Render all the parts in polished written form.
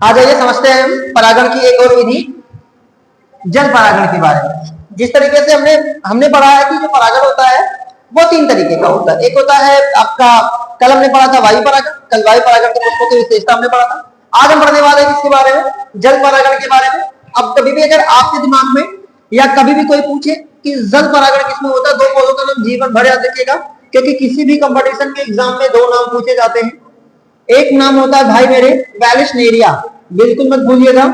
आ जाइए समझते हैं परागण की एक और विधि, जल परागण के बारे में। जिस तरीके से हमने पढ़ा है कि जो परागण होता है वो 3 तरीके का होता है। एक होता है आपका, कल हमने पढ़ा था वायु परागण, कल वायु परागण के पुष्पों की विशेषता हमने पढ़ा था। आज हम पढ़ने वाले हैं किसके बारे में, जल परागण के बारे में। अब कभी भी अगर आपके दिमाग में या कभी भी कोई पूछे कि जल परागण किसमें होता है, 2 पौधों का नाम जीवन भर याद रखिएगा, क्योंकि किसी भी कंपटीशन के एग्जाम में 2 नाम पूछे जाते हैं। एक नाम होता है भाई मेरे वैलिशनेरिया, बिल्कुल मत भूलिएगा,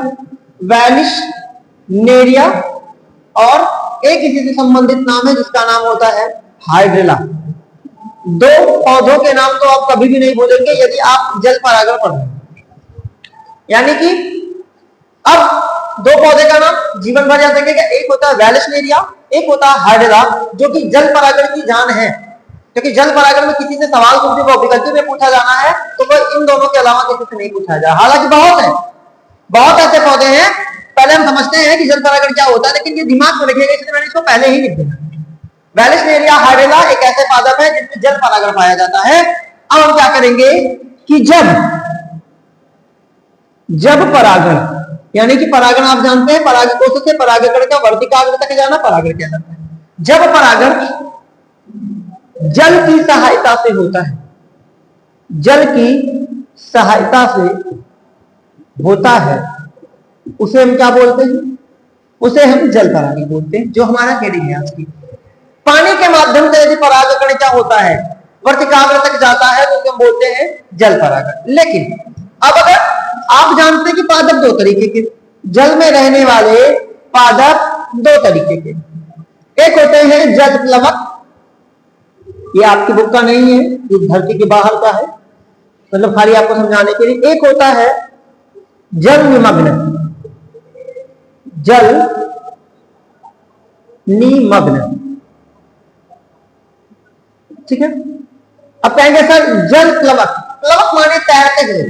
वैलिशनेरिया, और एक इसी से संबंधित नाम है जिसका नाम होता है हाइड्रेला। 2 पौधों के नाम तो आप कभी भी नहीं भूलेंगे यदि आप जल परागण पढ़ रहे हैं। यानी कि अब 2 पौधे का नाम जीवन भर याद रखिएगा, एक होता है वैलिशनेरिया, एक होता है हाइड्रेला, जो कि जल परागण की जान है। क्योंकि जल परागण में किसी से सवाल कुछ भी विकल्प में पूछा जाना है तो वह इन दोनों के अलावा किसी से नहीं पूछा जाए। हालांकि बहुत ऐसे पौधे हैं, पहले हम समझते हैं कि जल परागण क्या होता है, लेकिन ये दिमाग में रखिएगा, इसलिए मैंने इसको पहले ही लिख दिया। वैलिशनेरिया हाइड्रेला एक ऐसे पादप है जिसमें जल परागण पाया जाता है। अब हम क्या करेंगे कि जब परागण, यानी कि परागण आप जानते हैं परागकोश से परागकण का वर्तिकाग्र तक जाना परागण कहलाता है। जब परागण जल की सहायता से होता है, जल की सहायता से होता है, उसे हम क्या बोलते हैं, उसे हम जल परागण बोलते हैं। जो हमारा हेडिंग है आज की, पानी के माध्यम से यदि परागकण क्या होता है, वर्तिकाग्र तक जाता है, तो उसे हम बोलते हैं जल परागण। लेकिन अब अगर आप जानते हैं कि पादप 2 तरीके के, जल में रहने वाले पादप 2 तरीके के, एक होते हैं जल प्लवक, ये आपकी बुक का नहीं है, ये धरती के बाहर का है, मतलब खाली आपको समझाने के लिए। एक होता है जल निमग्न, जल निमग्न, ठीक है। अब कहेंगे सर जल प्लवक, प्लवक माने तैरते हुए।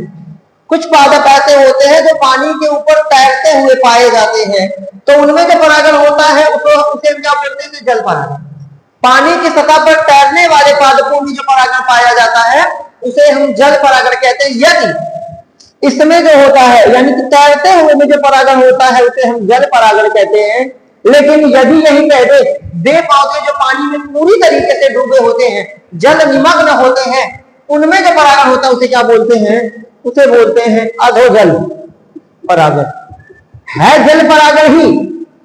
कुछ पादप ऐसे होते हैं जो पानी के ऊपर तैरते हुए पाए जाते हैं, तो उनमें जो परागण होता है उसे हम क्या बोलते हैं, जल परागण। पानी की सतह पर तैरने वाले पादपों में जो परागण पाया जाता है उसे हम जल परागण कहते हैं। यदि इसमें जो होता है, यानी कि तैरते हुए में जो परागण होता है उसे हम जल परागण कहते हैं। लेकिन यदि यही कहते वे पौधे जो पानी में पूरी तरीके से डूबे होते हैं, जल निमग्न होते हैं, उनमें जो परागण होता है उसे क्या बोलते हैं, उसे बोलते हैं अधोजल परागण। है जल परागण ही,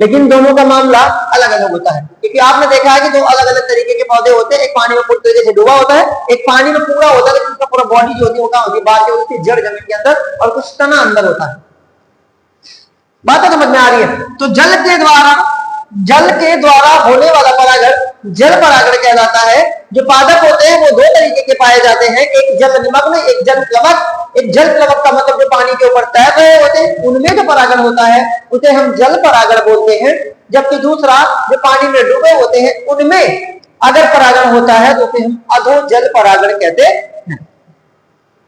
लेकिन दोनों का मामला अलग अलग होता है। क्योंकि आपने देखा है कि 2 अलग अलग तरीके के पौधे होते हैं, एक पानी में पूरी तरीके से डूबा होता है, एक पानी में पूरा होता है लेकिन उसका पूरा बॉडी जो होती है वो क्या होती है, बाहर होती है, जड़ जमीन के अंदर, और कुछ तना अंदर होता है। बात समझ में आ रही है। तो जल के द्वारा होने वाला परागण जल परागण कहलाता है। जो पादप होते हैं वो 2 तरीके के पाए जाते हैं, एक जल निमग्न, एक जल प्लवक। एक जल प्लवक का मतलब जो पानी के ऊपर तैर रहे होते हैं, उनमें जो परागण होता है उसे हम जल परागण बोलते हैं। जबकि दूसरा जो पानी में डूबे होते हैं, उनमें अगर परागण होता है तो उसे हम अधोजल परागण कहते हैं।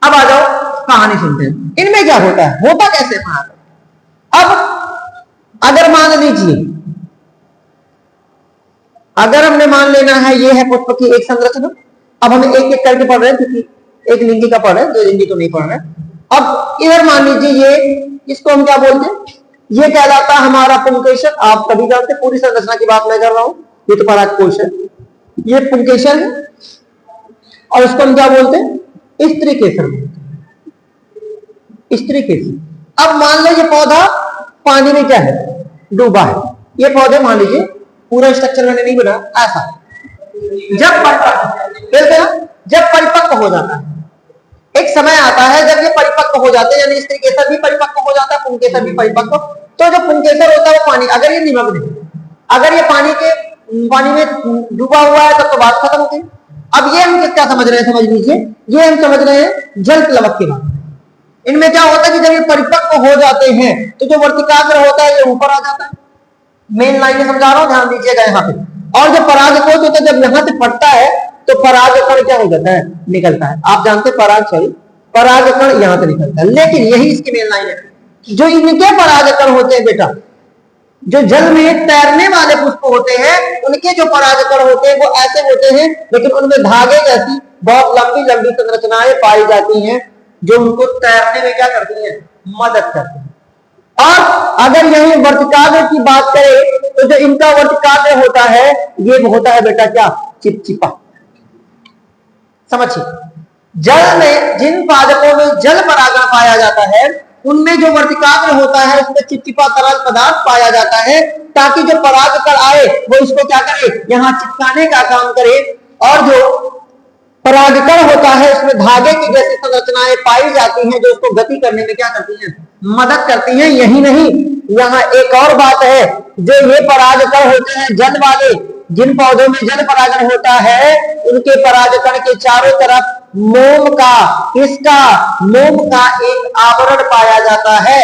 अब आ जाओ कहानी सुनते हैं, इनमें क्या होता है, होता कैसे परागण। अब अगर मान लीजिए, अगर हमने मान लेना है ये है पुष्प की एक संरचना। अब हम एक एक करके पढ़ रहे हैं, क्योंकि एक लिंगी का पढ़ रहे हैं, 2 लिंगी तो नहीं पढ़ रहे। अब इधर मान लीजिए ये, इसको हम क्या बोलते हैं, ये कहलाता है हमारा पुंकेसर। आप सभी जानते हैं, पूरी संरचना की बात मैं कर रहा हूं, ये तो परागकोश है, ये पुंकेसर है, और इसको हम क्या बोलते हैं, स्त्री केसर बोलते हैं, स्त्री केसर। अब मान लो ये पौधा पानी में क्या है, डूबा है। ये पौधे मान लीजिए, पूरा स्ट्रक्चर मैंने नहीं बना ऐसा, जब परिपक्व हो जाता है, एक समय आता है जब ये परिपक्व हो जाते हैं, यानी स्त्री केसर भी परिपक्व हो जाता है, पुंकेसर भी परिपक्व। तो जो पुंकेसर होता है वो पानी, अगर ये निमग्न है, अगर ये पानी में डूबा हुआ है, तब तो बात खत्म हो गई। अब ये हम क्या समझ रहे हैं, समझ लीजिए, ये हम समझ रहे हैं जल प्लवक के बारे में। इनमें क्या होता है कि जब ये परिपक्व हो जाते हैं तो जो वर्तिकाग्र होता है ये ऊपर आ जाता है। मेन लाइन में समझा रहा हूं, ध्यान दीजिएगा यहाँ पे। और जो परागकोश होता है, जब यहां से फटता है तो परागकण क्या हो जाता है, निकलता है। आप जानते हैं परागकण यहां से निकलता है। लेकिन यही इसकी मेन लाइन है, जो इनके परागकण होते हैं बेटा, जो जल में तैरने वाले पुष्प होते हैं, उनके जो परागकण होते हैं वो ऐसे होते हैं, लेकिन उनमें धागे जैसी बहुत लंबी लंबी संरचनाएं पाई जाती हैं जो उनको तैरने में क्या करती हैं, मदद करते हैं। और अगर यही वर्तिकाग्र की बात करें तो जो इनका वर्तिकाग्र होता है ये होता है बेटा क्या, चिपचिपा। समझिए, जल में जिन पादपों में जल परागण पाया जाता है उनमें जो वर्तिकाग्र होता है उसमें चिपचिपा तरल पदार्थ पाया जाता है, ताकि जो परागकण आए वो इसको क्या करे, यहां चिपकाने का काम करे। और जो परागकण होता है उसमें धागे की जैसी संरचनाएं पाई जाती हैं जो उसको गति करने में क्या करती हैं, मदद करती हैं। यही नहीं, यहाँ एक और बात है, जो ये परागकण होते हैं जल वाले, जिन पौधों में जल परागण होता है उनके परागकण के चारों तरफ मोम का, किसका, मोम का एक आवरण पाया जाता है।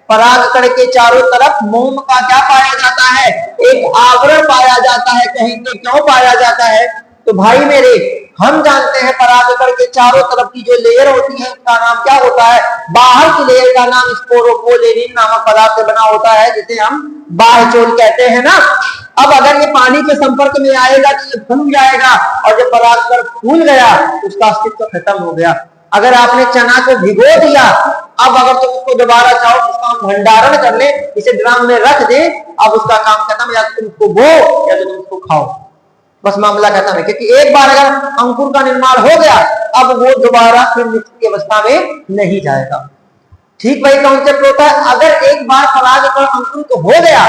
परागकण के चारों तरफ मोम का क्या पाया जाता है, एक आवरण पाया जाता है। कहेंगे क्यों पाया जाता है, तो भाई मेरे हम जानते हैं परागकण के चारों तरफ की जो लेयर होती है उसका नाम क्या होता है, बाहर की लेयर का नाम स्पोरोपोलेनिन नामक पदार्थ से बना होता है जिसे हम बाह्यचोल कहते हैं ना। अब अगर ये पानी के संपर्क में आएगा तो ये फूल जाएगा, और जब परागकण फूल गया उसका अस्तित्व खत्म हो गया। अगर आपने चना को भिगो दिया, अब अगर तुम उसको दोबारा चाहो तो उसका हम भंडारण कर ले, इसे ड्राम में रख दे, अब उसका काम खत्म, या तो तुम उसको बो या तो तुम उसको खाओ, बस मामला खत्म है। क्योंकि एक बार अगर अंकुर का निर्माण हो गया अब वो दोबारा फिर मिश्र की अवस्था में नहीं जाएगा। ठीक वही कॉन्सेप्ट होता है, अगर एक बार परागकण अंकुरित हो गया,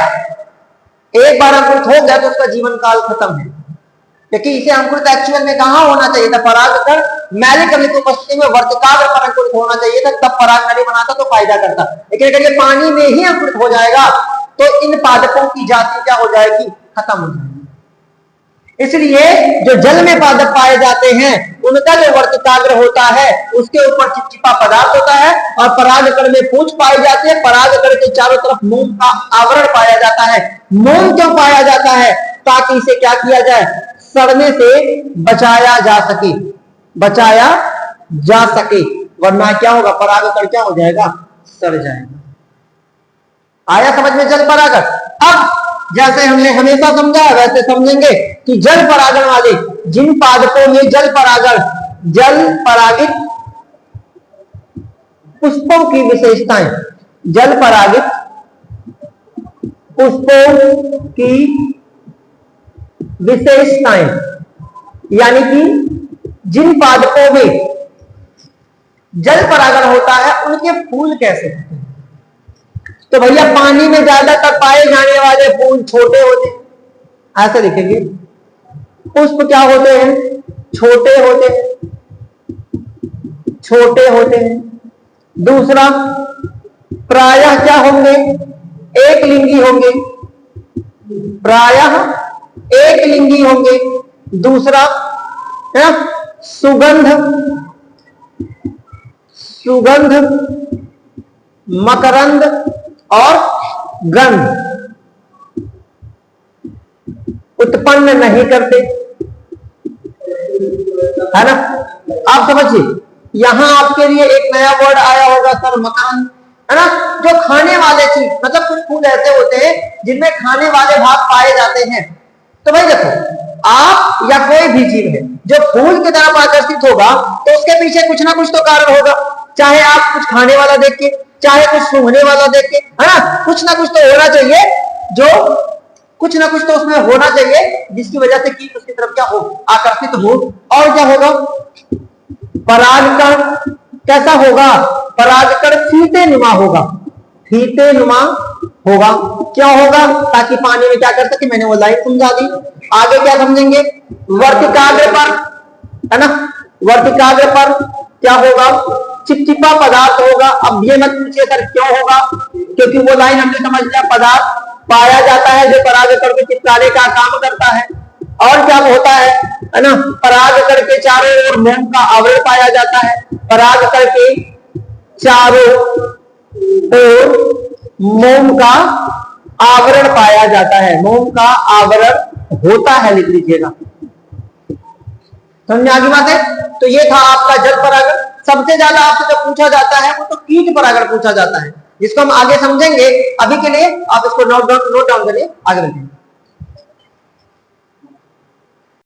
एक बार अंकुरित हो गया तो उसका जीवन काल खत्म है। क्योंकि इसे अंकुरित एक्चुअल में कहां होना चाहिए था, परागकण मैलिकली की उपस्थिति में वर्तिकाग्र पर अंकुरित होना चाहिए था, तब परागकण बनाता तो फायदा करता। लेकिन अगर ये पानी में ही अंकुरित हो जाएगा तो इन पादपों की जाति क्या हो जाएगी, खत्म हो जाएगी। इसलिए जो जल में पादप पाए जाते हैं उनका जो वर्तिकाग्र होता है उसके ऊपर चिपचिपा पदार्थ होता है, और परागकण में पूंछ पाई जाती है। परागकण के चारों तरफ मोम का आवरण पाया जाता है। मोम क्यों पाया जाता है, ताकि इसे क्या किया जाए, सड़ने से बचाया जा सके, बचाया जा सके, वरना क्या होगा, परागकण क्या हो जाएगा, सड़ जाएगा। आया समझ में जल परागण। अब जैसे हमने हमेशा समझा वैसे समझेंगे कि जल परागण वाले जिन पादपों में जल परागण, जल परागित पुष्पों की विशेषताएं, जल परागित पुष्पों की विशेषताएं, यानी कि जिन पादपों में जल परागण होता है उनके फूल कैसे होते हैं। तो भैया पानी में ज्यादातर पाए जाने वाले फूल छोटे होते हैं, ऐसे लिखेंगे। पुष्प क्या होते हैं, छोटे होते हैं, छोटे होते हैं। दूसरा, प्रायः क्या होंगे, एक लिंगी होंगे, प्रायः एक लिंगी होंगे। दूसरा है सुगंध, सुगंध, मकरंद और गंध उत्पन्न नहीं करते, है ना। आप समझिए, यहां आपके लिए एक नया वर्ड आया होगा सर, मकरंद, है ना। जो खाने वाले चीज, मतलब कुछ फूल ऐसे होते हैं जिनमें खाने वाले भाग पाए जाते हैं। तो भाई देखो, आप या कोई भी जीव है जो फूल की तरफ आकर्षित होगा तो उसके पीछे कुछ ना कुछ तो कारण होगा, चाहे आप कुछ खाने वाला देख के, चाहे कुछ सूंघने वाला देख के, है ना। कुछ ना कुछ तो होना चाहिए, जो कुछ ना कुछ तो उसमें होना चाहिए जिसकी वजह से कीट उसकी तरफ क्या हो, आकर्षित हो। और क्या होगा, परागकण कैसा होगा, परागकण फीते नुमा होगा, फीते नुमा होगा। क्या होगा, ताकि पानी में क्या कर सके, मैंने वो लाइन समझा दी। आगे क्या समझेंगे, वर्तिकाग्र पर, है ना, वर्तिकाग्र पर क्या होगा, चिपचिपा पदार्थ होगा। अब ये मत पूछिए सर क्यों होगा, क्योंकि वो लाइन हमने समझ लिया, पदार्थ पाया जाता है जो परागकण को चिपकाने का काम करता है। और क्या होता है ना, परागकण के चारों ओर मोम का आवरण पाया जाता है। परागकण के चारों ओर मोम का आवरण पाया जाता है, मोम का आवरण होता है, लिख लीजिएगा। समझ आगे बात है। तो ये था आपका जल परागण। सबसे ज्यादा आपसे जो पूछा जाता है वो तो कीट परागण पूछा जाता है, जिसको हम आगे समझेंगे। अभी के लिए आप इसको नोट डाउन करिए, आगे बढ़ेंगे।